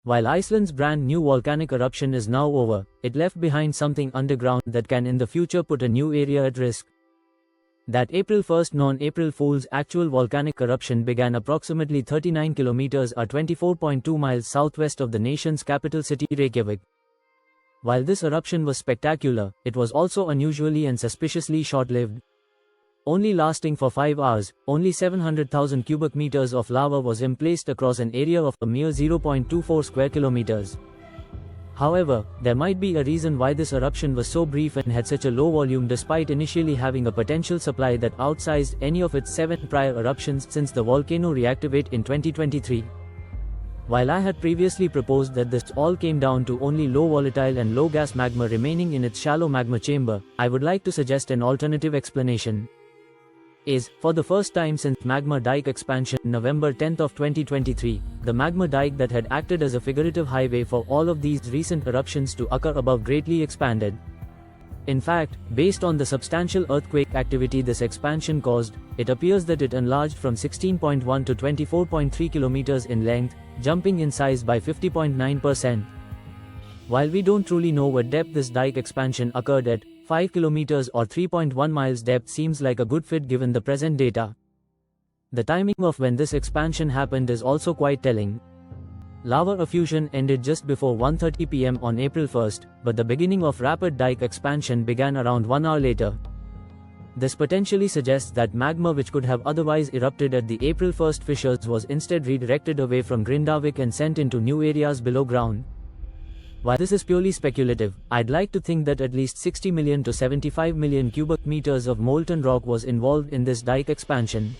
While Iceland's brand new volcanic eruption is now over, it left behind something underground that can in the future put a new area at risk. That April 1st non-April Fool's actual volcanic eruption began approximately 39 kilometers or 24.2 miles southwest of the nation's capital city Reykjavik. While this eruption was spectacular, it was also unusually and suspiciously short-lived. Only lasting for 5 hours, only 700,000 cubic meters of lava was emplaced across an area of a mere 0.24 square kilometers. However, there might be a reason why this eruption was so brief and had such a low volume despite initially having a potential supply that outsized any of its 7 prior eruptions since the volcano reactivated in 2023. While I had previously proposed that this all came down to only low volatile and low gas magma remaining in its shallow magma chamber, I would like to suggest an alternative explanation. For the first time since magma dike expansion November 10 of 2023, the magma dike that had acted as a figurative highway for all of these recent eruptions to occur above greatly expanded. In fact, based on the substantial earthquake activity this expansion caused, it appears that it enlarged from 16.1 to 24.3 kilometers in length, jumping in size by 50.9%. While we don't truly know what depth this dike expansion occurred at, 5 kilometers or 3.1 miles depth seems like a good fit given the present data. The timing of when this expansion happened is also quite telling. Lava effusion ended just before 1:30 p.m. on April 1st, but the beginning of rapid dike expansion began around 1 hour later. This potentially suggests that magma which could have otherwise erupted at the April 1st fissures was instead redirected away from Grindavik and sent into new areas below ground. While this is purely speculative, I'd like to think that at least 60 million to 75 million cubic meters of molten rock was involved in this dike expansion.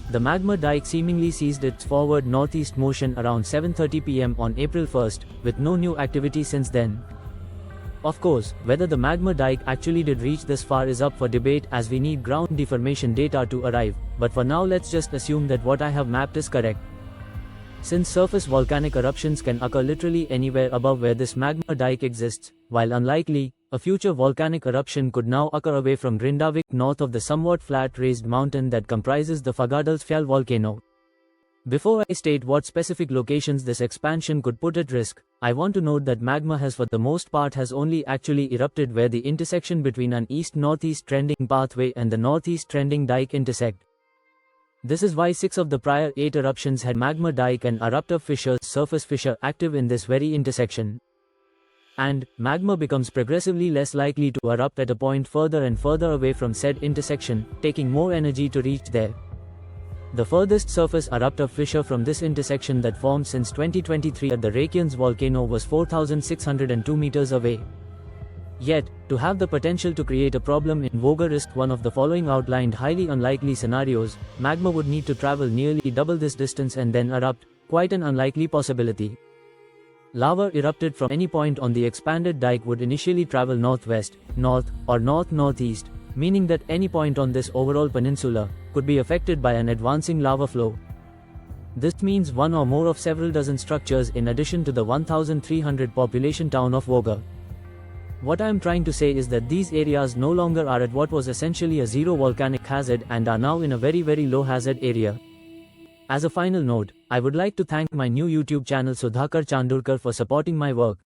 The magma dike seemingly ceased its forward northeast motion around 7:30 p.m. on April 1st, with no new activity since then. Of course, whether the magma dike actually did reach this far is up for debate as we need ground deformation data to arrive, but for now let's just assume that what I have mapped is correct. Since surface volcanic eruptions can occur literally anywhere above where this magma dike exists, while unlikely, a future volcanic eruption could now occur away from Grindavik north of the somewhat flat raised mountain that comprises the Fagradalsfjall volcano. Before I state what specific locations this expansion could put at risk, I want to note that magma has for the most part has only actually erupted where the intersection between an east-northeast trending pathway and the northeast trending dike intersect. This is why 6 of the prior 8 eruptions had magma dike and eruptive fissures surface fissure active in this very intersection. And, magma becomes progressively less likely to erupt at a point further and further away from said intersection, taking more energy to reach there. The furthest surface eruptive fissure from this intersection that formed since 2023 at the Eyjafjallajökull volcano was 4,602 meters away. Yet, to have the potential to create a problem in Vogel risked one of the following outlined highly unlikely scenarios, magma would need to travel nearly double this distance and then erupt, quite an unlikely possibility. Lava erupted from any point on the expanded dike would initially travel northwest, north, or north-northeast, meaning that any point on this overall peninsula could be affected by an advancing lava flow. This means one or more of several dozen structures in addition to the 1,300 population town of Vogel. What I am trying to say is that these areas no longer are at what was essentially a zero volcanic hazard and are now in a very low hazard area. As a final note, I would like to thank my new YouTube channel Sudhakar Chandurkar for supporting my work.